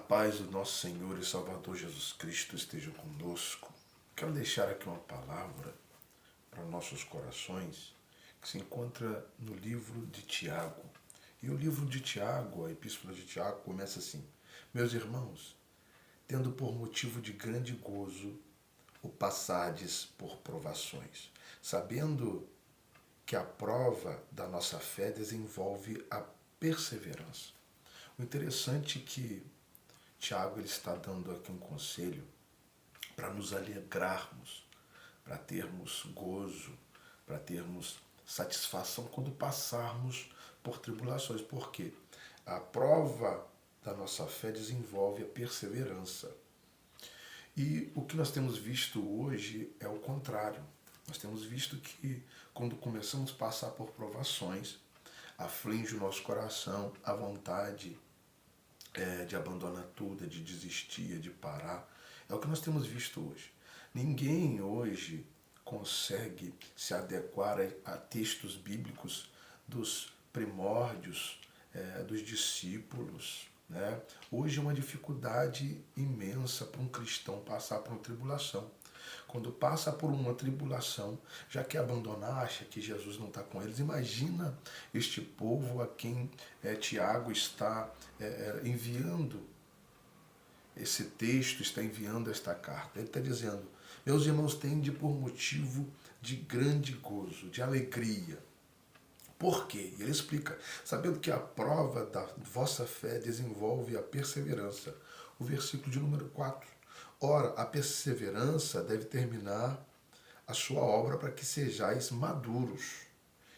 paz do nosso Senhor e Salvador Jesus Cristo esteja conosco. Quero deixar aqui uma palavra para nossos corações que se encontra no livro de Tiago. E o livro de Tiago, a epístola de Tiago, começa assim: Meus irmãos, tendo por motivo de grande gozo o passardes por provações, sabendo que a prova da nossa fé desenvolve a perseverança. O interessante é que Tiago ele está dando aqui um conselho para nos alegrarmos, para termos gozo, para termos satisfação quando passarmos por tribulações. Por quê? A prova da nossa fé desenvolve a perseverança. E o que nós temos visto hoje é o contrário. Nós temos visto que quando começamos a passar por provações, aflige o nosso coração, a vontade de abandonar tudo, de desistir, de parar. É o que nós temos visto hoje. Ninguém hoje consegue se adequar a textos bíblicos dos primórdios, dos discípulos. Né? Hoje é uma dificuldade imensa para um cristão passar por uma tribulação. Quando passa por uma tribulação, já quer abandonar, acha que Jesus não está com eles. Imagina este povo a quem Tiago está enviando esse texto, está enviando esta carta. Ele está dizendo: meus irmãos, tende por motivo de grande gozo, de alegria. Por quê? Ele explica: sabendo que a prova da vossa fé desenvolve a perseverança. O versículo de número 4. Ora, a perseverança deve terminar a sua obra para que sejais maduros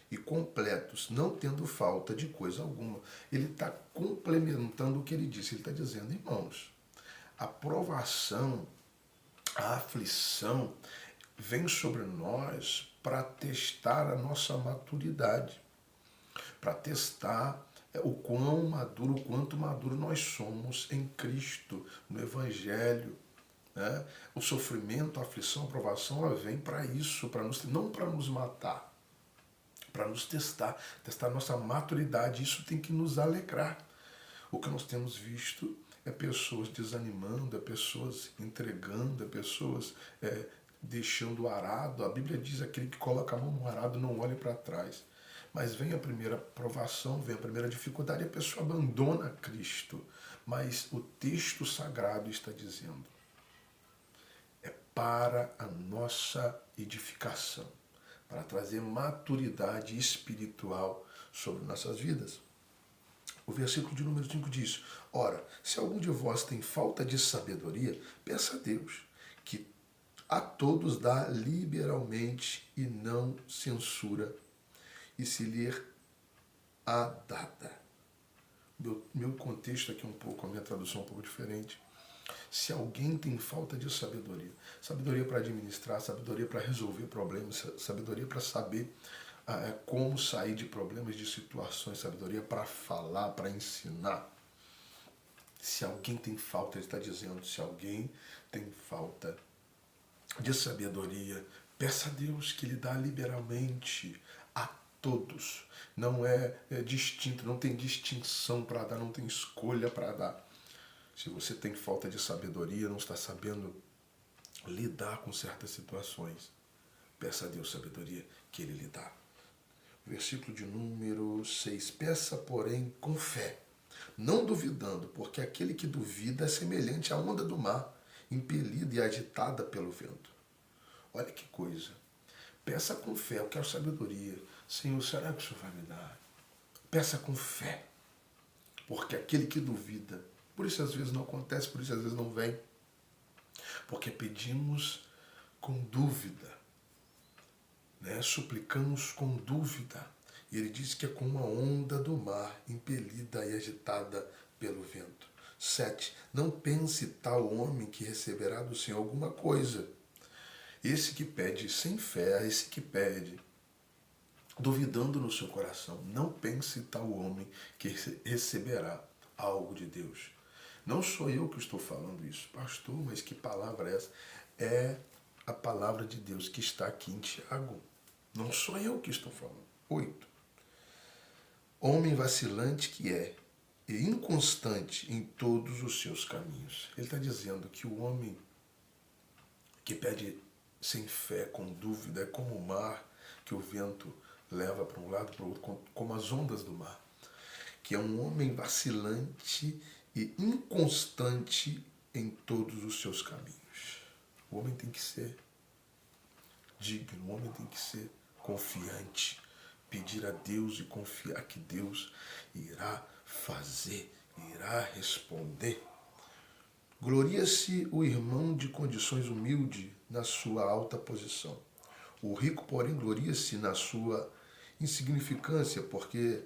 e completos, não tendo falta de coisa alguma. Ele está complementando o que ele disse. Ele está dizendo: irmãos, a provação, a aflição vem sobre nós para testar a nossa maturidade, para testar o quanto maduro nós somos em Cristo, no Evangelho. Né? O sofrimento, a aflição, a provação, ela vem para isso, não para nos matar, para nos testar a nossa maturidade. Isso tem que nos alegrar. O que nós temos visto é pessoas desanimando, é pessoas entregando, é pessoas deixando o arado. A Bíblia diz: aquele que coloca a mão no arado não olhe para trás. Mas vem a primeira provação, vem a primeira dificuldade e a pessoa abandona Cristo. Mas o texto sagrado está dizendo: é para a nossa edificação, para trazer maturidade espiritual sobre nossas vidas. O versículo de número 5 diz: ora, se algum de vós tem falta de sabedoria, peça a Deus, que a todos dá liberalmente e não censura, e se lhe a dada. Meu contexto aqui a minha tradução é um pouco diferente. Se alguém tem falta de sabedoria, sabedoria para administrar, sabedoria para resolver problemas, sabedoria para saber como sair de problemas, de situações, sabedoria para falar, para ensinar. Se alguém tem falta, ele está dizendo, se alguém tem falta de sabedoria, peça a Deus que lhe dá liberalmente a todos. Não é distinto, não tem distinção para dar, não tem escolha para dar. Se você tem falta de sabedoria, não está sabendo lidar com certas situações, peça a Deus sabedoria que Ele lhe dá. Versículo de número 6. Peça, porém, com fé, não duvidando, porque aquele que duvida é semelhante à onda do mar, impelida e agitada pelo vento. Olha que coisa. Peça com fé, eu quero sabedoria. Senhor, será que o Senhor vai me dar? Peça com fé, porque aquele que duvida, por isso às vezes não acontece, por isso às vezes não vem, porque pedimos com dúvida, né? Suplicamos com dúvida. E ele diz que é como uma onda do mar, impelida e agitada pelo vento. 7. Não pense tal homem que receberá do Senhor alguma coisa. Esse que pede sem fé, esse que pede duvidando no seu coração, não pense tal homem que receberá algo de Deus. Não sou eu que estou falando isso, pastor, mas que palavra é essa? É a palavra de Deus que está aqui em Tiago. Não sou eu que estou falando. 8. Homem vacilante que é, e inconstante em todos os seus caminhos. Ele está dizendo que o homem que pede sem fé, com dúvida, é como o mar que o vento leva para um lado para o outro, como as ondas do mar. Que é um homem vacilante e inconstante em todos os seus caminhos. O homem tem que ser digno, o homem tem que ser confiante, pedir a Deus e confiar que Deus irá fazer, irá responder. Gloria-se o irmão de condições humildes na sua alta posição. O rico, porém, gloria-se na sua insignificância, porque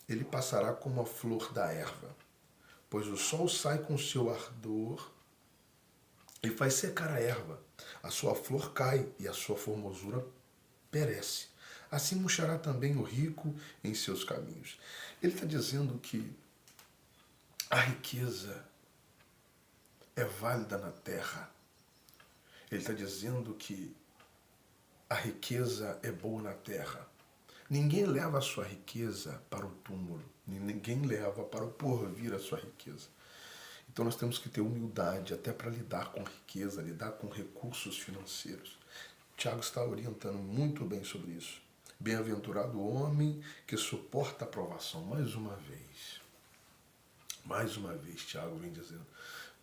ele passará como a flor da erva. Pois o sol sai com seu ardor e faz secar a erva. A sua flor cai e a sua formosura perece. Assim murchará também o rico em seus caminhos. Ele está dizendo que a riqueza é válida na terra. Ele está dizendo que a riqueza é boa na terra. Ninguém leva a sua riqueza para o túmulo. Ninguém leva para o porvir a sua riqueza. Então nós temos que ter humildade até para lidar com riqueza, lidar com recursos financeiros. Tiago está orientando muito bem sobre isso. Bem-aventurado o homem que suporta a provação. Mais uma vez, Tiago vem dizendo,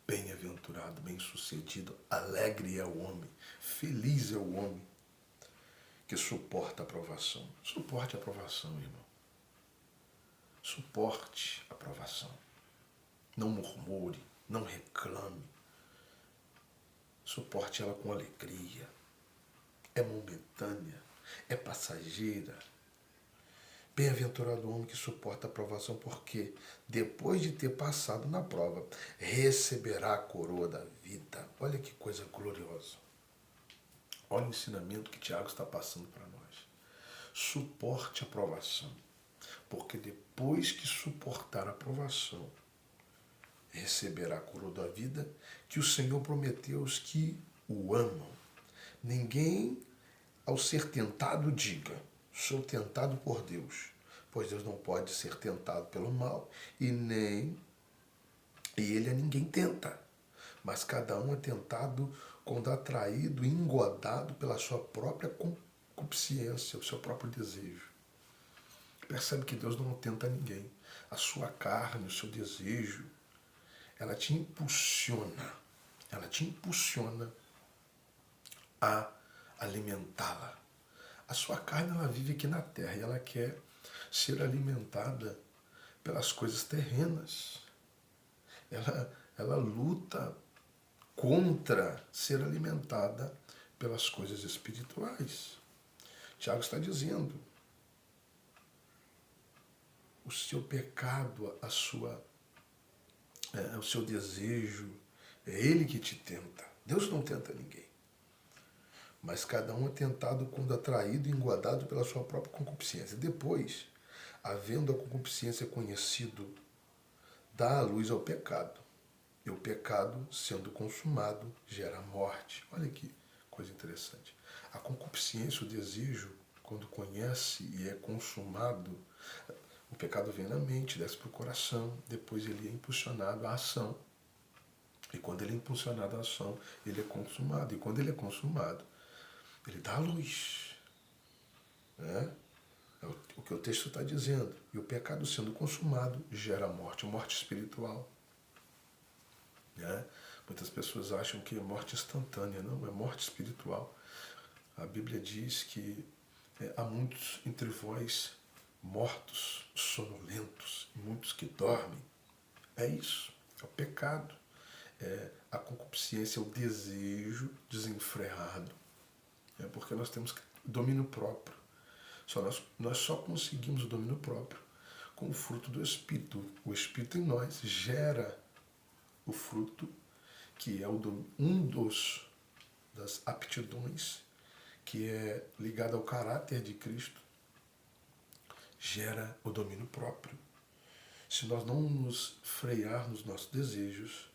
bem-aventurado, bem-sucedido, alegre é o homem, feliz é o homem que suporta a provação. Suporte a provação, irmão. Suporte a provação. Não murmure, não reclame. Suporte ela com alegria. É momentânea, é passageira. Bem-aventurado o homem que suporta a provação, porque depois de ter passado na prova, receberá a coroa da vida. Olha que coisa gloriosa. Olha o ensinamento que Tiago está passando para nós. Suporte a provação, porque depois que suportar a provação, receberá a coroa da vida que o Senhor prometeu aos que o amam. Ninguém, ao ser tentado, diga, sou tentado por Deus, pois Deus não pode ser tentado pelo mal e ele a ninguém tenta. Mas cada um é tentado quando atraído e engodado pela sua própria concupiscência, o seu próprio desejo. Percebe que Deus não tenta ninguém. A sua carne, o seu desejo, ela te impulsiona a alimentá-la. A sua carne, ela vive aqui na terra e ela quer ser alimentada pelas coisas terrenas. Ela luta contra ser alimentada pelas coisas espirituais. Tiago está dizendo, o seu pecado, o seu desejo, é ele que te tenta. Deus não tenta ninguém. Mas cada um é tentado quando atraído e engodado pela sua própria concupiscência. Depois, havendo a concupiscência conhecido, dá a luz ao pecado. E o pecado, sendo consumado, gera morte. Olha que coisa interessante. A concupiscência, o desejo, quando conhece e é consumado, o pecado vem na mente, desce para o coração, depois ele é impulsionado à ação. E quando ele é impulsionado à ação, ele é consumado. E quando ele é consumado, ele dá a luz. Né? É o que o texto está dizendo. E o pecado sendo consumado gera morte, morte espiritual. Né? Muitas pessoas acham que é morte instantânea. Não, é morte espiritual. A Bíblia diz que há muitos entre vós mortos, sonolentos, e muitos que dormem. É isso, é o pecado. É a concupiscência, é o desejo desenfreado. É porque nós temos domínio próprio. Nós só conseguimos o domínio próprio com o fruto do Espírito. O Espírito em nós gera o fruto, que é das aptidões, que é ligado ao caráter de Cristo, gera o domínio próprio. Se nós não nos frear nos nossos desejos,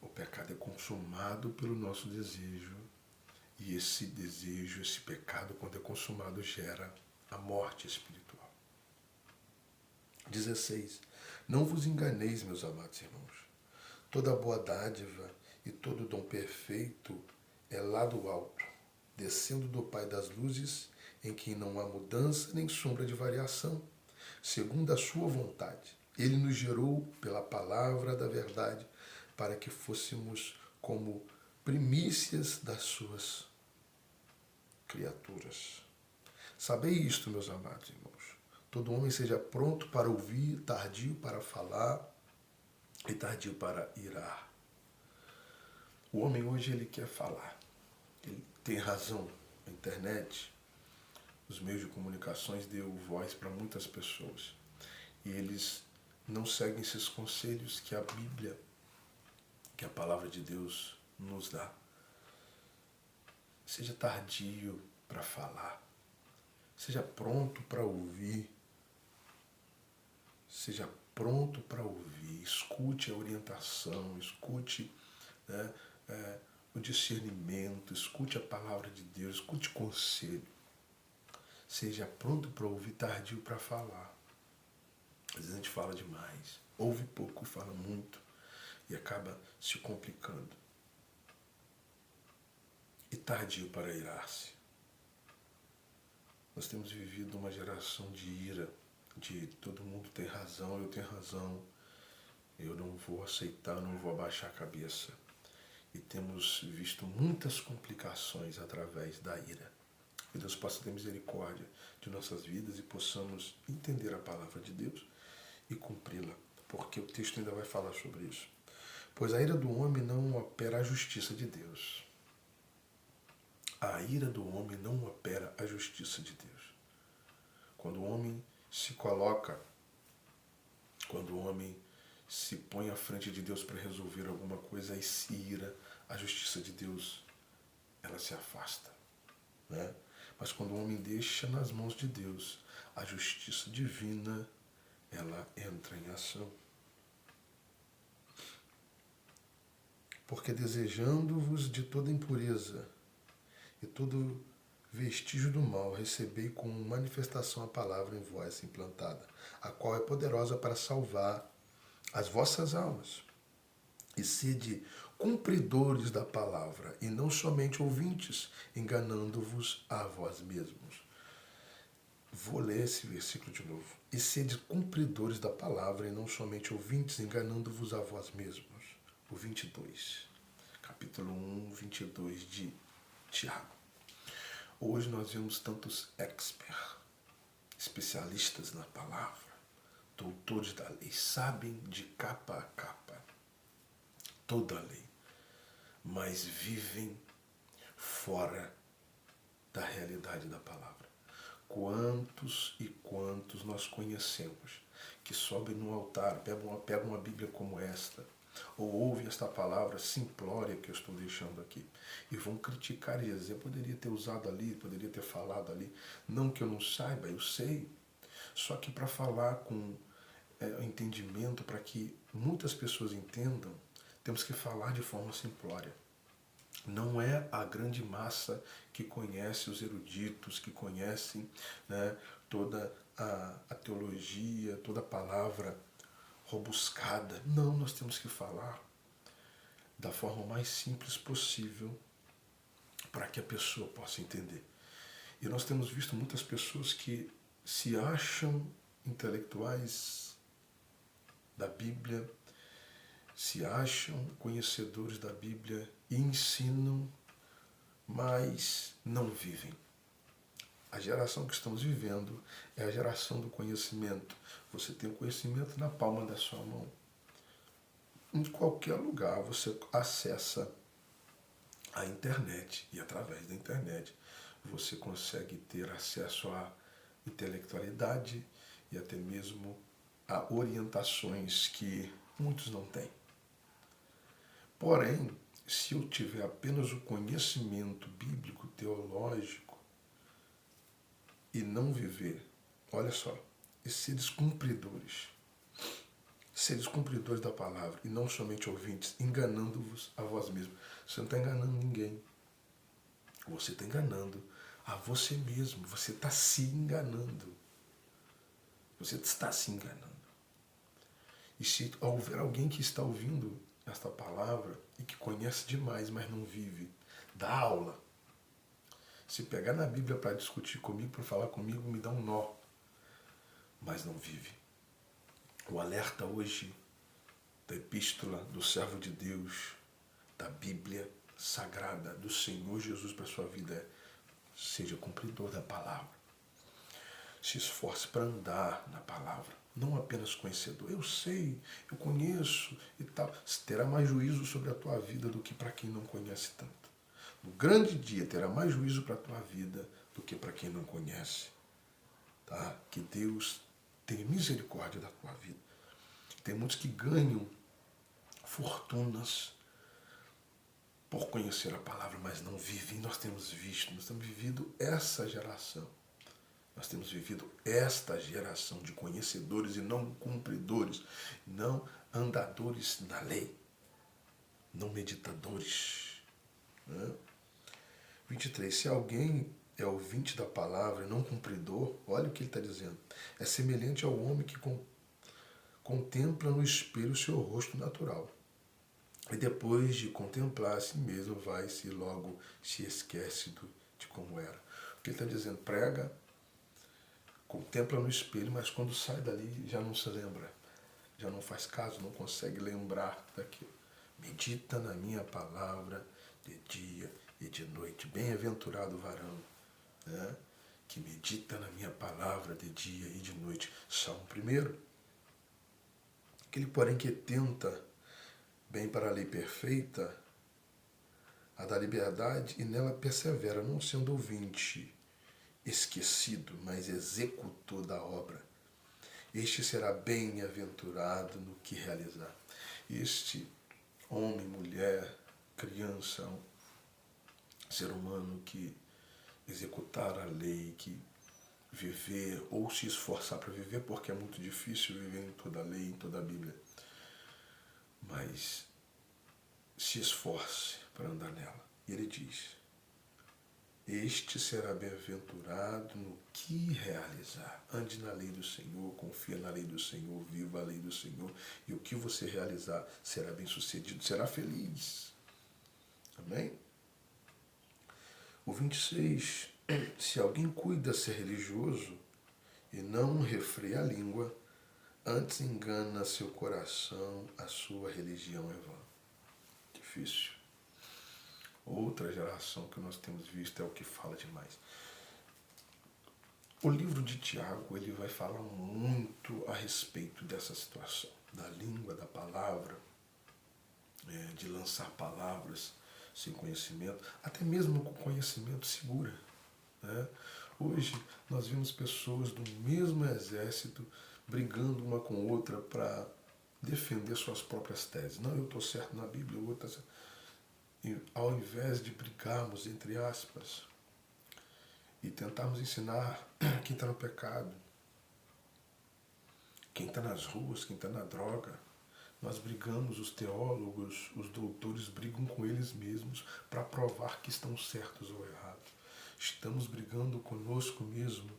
o pecado é consumado pelo nosso desejo. E esse desejo, esse pecado, quando é consumado, gera a morte espiritual. 16. Não vos enganeis, meus amados irmãos. Toda boa dádiva e todo dom perfeito é lá do alto, descendo do Pai das luzes, em quem não há mudança nem sombra de variação, segundo a sua vontade. Ele nos gerou pela palavra da verdade, para que fôssemos como primícias das suas criaturas. Sabei isto, meus amados irmãos. Todo homem seja pronto para ouvir, tardio para falar e tardio para irar. O homem hoje ele quer falar. Ele tem razão. A internet, os meios de comunicações deu voz para muitas pessoas. E eles não seguem esses conselhos que a Bíblia, que a palavra de Deus nos dá. Seja tardio para falar. Seja pronto para ouvir. Seja pronto para ouvir. Escute a orientação, escute, né, o discernimento, escute a palavra de Deus, escute o conselho. Seja pronto para ouvir, tardio para falar. Às vezes a gente fala demais, ouve pouco, fala muito e acaba se complicando. E tardio para irar-se. Nós temos vivido uma geração de ira, de todo mundo tem razão, eu tenho razão, eu não vou aceitar, não vou abaixar a cabeça. E temos visto muitas complicações através da ira. Que Deus possa ter misericórdia de nossas vidas e possamos entender a palavra de Deus e cumpri-la, porque o texto ainda vai falar sobre isso. Pois a ira do homem não opera a justiça de Deus. A ira do homem não opera a justiça de Deus. Quando o homem se coloca, quando o homem se põe à frente de Deus para resolver alguma coisa e se ira, a justiça de Deus, ela se afasta, né? Mas quando o homem deixa nas mãos de Deus, a justiça divina, ela entra em ação. Porque desejando-vos de toda impureza e todo vestígio do mal, recebei como manifestação a palavra em vós implantada, a qual é poderosa para salvar as vossas almas. E sede cumpridores da palavra, e não somente ouvintes, enganando-vos a vós mesmos. Vou ler esse versículo de novo. E sede cumpridores da palavra, e não somente ouvintes, enganando-vos a vós mesmos. O 22, capítulo 1, 22 de Tiago. Hoje nós vemos tantos experts, especialistas na palavra, doutores da lei, sabem de capa a capa toda a lei, mas vivem fora da realidade da palavra. Quantos e quantos nós conhecemos que sobem no altar, pegam uma Bíblia como esta, ou ouvem esta palavra simplória que eu estou deixando aqui, e vão criticar e dizer, poderia ter usado ali, poderia ter falado ali. Não que eu não saiba, eu sei, só que para falar com entendimento, para que muitas pessoas entendam, temos que falar de forma simplória. Não é a grande massa que conhece os eruditos, que conhecem, né, toda a teologia, toda a palavra robuscada. Não, nós temos que falar da forma mais simples possível para que a pessoa possa entender. E nós temos visto muitas pessoas que se acham intelectuais da Bíblia, se acham conhecedores da Bíblia e ensinam, mas não vivem. A geração que estamos vivendo é a geração do conhecimento. Você tem o conhecimento na palma da sua mão. Em qualquer lugar você acessa a internet e através da internet você consegue ter acesso à intelectualidade e até mesmo a orientações que muitos não têm. Porém, se eu tiver apenas o conhecimento bíblico, teológico, e não viver, olha só, e seres cumpridores da palavra, e não somente ouvintes, enganando-vos a vós mesmos. Você não está enganando ninguém. Você está enganando a você mesmo. Você está se enganando. Você está se enganando. E se houver alguém que está ouvindo esta palavra e que conhece demais, mas não vive, dá aula. Se pegar na Bíblia para discutir comigo, para falar comigo, me dá um nó, mas não vive. O alerta hoje da epístola do servo de Deus, da Bíblia sagrada do Senhor Jesus para a sua vida é: seja cumpridor da palavra. Se esforce para andar na palavra, não apenas conhecedor. Eu sei, eu conheço e tal. Terá mais juízo sobre a tua vida do que para quem não conhece tanto. No grande dia terá mais juízo para a tua vida do que para quem não conhece. Tá? Que Deus tenha misericórdia da tua vida. Tem muitos que ganham fortunas por conhecer a palavra, mas não vivem. Nós temos visto, nós temos vivido essa geração. Nós temos vivido esta geração de conhecedores e não cumpridores, não andadores na lei, não meditadores. Né? 23. Se alguém é ouvinte da palavra e não cumpridor, olha o que ele está dizendo. É semelhante ao homem que contempla no espelho o seu rosto natural. E depois de contemplar a si mesmo, vai-se e logo se esquece de como era. O que ele está dizendo? Prega, contempla no espelho, mas quando sai dali já não se lembra. Já não faz caso, não consegue lembrar daquilo. Medita na minha palavra de dia e de noite. Bem-aventurado o varão, né, que medita na minha palavra de dia e de noite. Salmo 1. Aquele, porém, que tenta bem para a lei perfeita, a da liberdade, e nela persevera, não sendo ouvinte esquecido, mas executor da obra. Este será bem-aventurado no que realizar. Este homem, mulher, criança, ser humano que executar a lei, que viver ou se esforçar para viver, porque é muito difícil viver em toda a lei, em toda a Bíblia, mas se esforce para andar nela. E ele diz: este será bem-aventurado no que realizar. Ande na lei do Senhor, confia na lei do Senhor, viva a lei do Senhor, e o que você realizar será bem-sucedido, será feliz. Amém? O 26. Se alguém cuida ser religioso e não refreia a língua, antes engana seu coração, a sua religião é vã. Difícil. Outra geração que nós temos visto é o que fala demais. O livro de Tiago, ele vai falar muito a respeito dessa situação, da língua, da palavra, de lançar palavras sem conhecimento, até mesmo com conhecimento segura. Né? Hoje nós vemos pessoas do mesmo exército brigando uma com outra para defender suas próprias teses. Não, eu estou certo na Bíblia, o outro está certo. E ao invés de brigarmos, entre aspas, e tentarmos ensinar quem está no pecado, quem está nas ruas, quem está na droga, nós brigamos, os teólogos, os doutores brigam com eles mesmos para provar que estão certos ou errados. Estamos brigando conosco mesmo,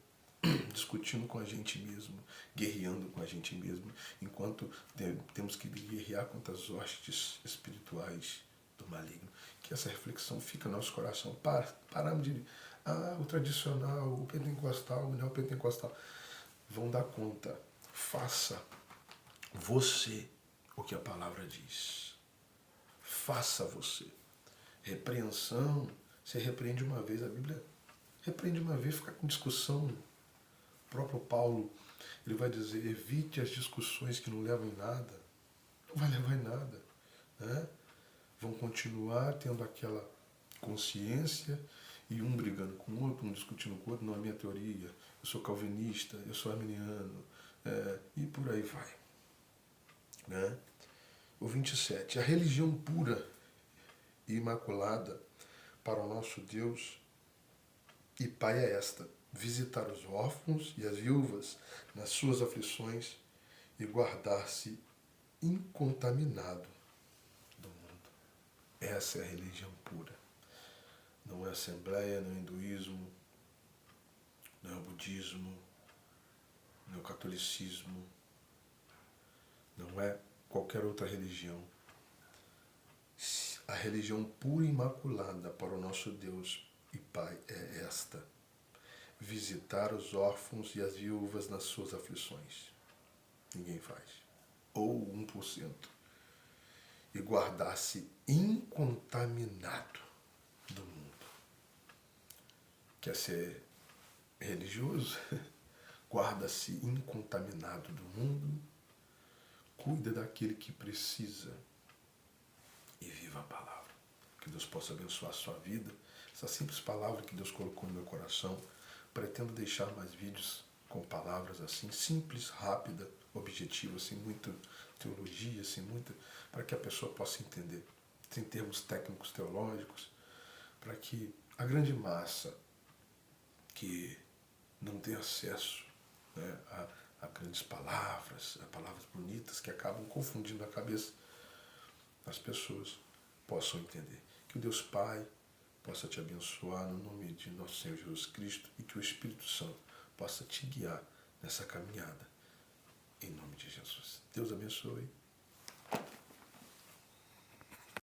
discutindo com a gente mesmo, guerreando com a gente mesmo, enquanto temos que guerrear contra as hostes espirituais do maligno. Que essa reflexão fica no nosso coração. Paramos de... o tradicional, o pentecostal, o neopentecostal. Vão dar conta. Faça você o que a palavra diz. Faça você. Repreensão, você repreende uma vez, a Bíblia repreende uma vez, fica com discussão. O próprio Paulo, ele vai dizer, evite as discussões que não levam em nada. Não vai levar em nada. Né? Vão continuar tendo aquela consciência e um brigando com o outro, um discutindo com o outro. Não, é minha teoria, eu sou calvinista, eu sou arminiano, e por aí vai. Né? O 27. A religião pura e imaculada para o nosso Deus e Pai é esta: visitar os órfãos e as viúvas nas suas aflições e guardar-se incontaminado do mundo. Essa é a religião pura. Não é a Assembleia, não é o hinduísmo, não é o budismo, não é o catolicismo, não é qualquer outra religião. A religião pura e imaculada para o nosso Deus e Pai é esta: visitar os órfãos e as viúvas nas suas aflições. Ninguém faz. Ou 1%. E guardar-se incontaminado do mundo. Quer ser religioso? Guarda-se incontaminado do mundo. Cuida daquele que precisa. E viva a palavra. Que Deus possa abençoar a sua vida. Essa simples palavra que Deus colocou no meu coração. Pretendo deixar mais vídeos com palavras assim, simples, rápida, objetiva, sem muita teologia, sem muita, para que a pessoa possa entender, sem termos técnicos teológicos, para que a grande massa que não tem acesso, né, a grandes palavras, a palavras bonitas que acabam confundindo a cabeça das pessoas, possam entender. Que o Deus Pai possa te abençoar no nome de nosso Senhor Jesus Cristo e que o Espírito Santo possa te guiar nessa caminhada. Em nome de Jesus. Deus abençoe.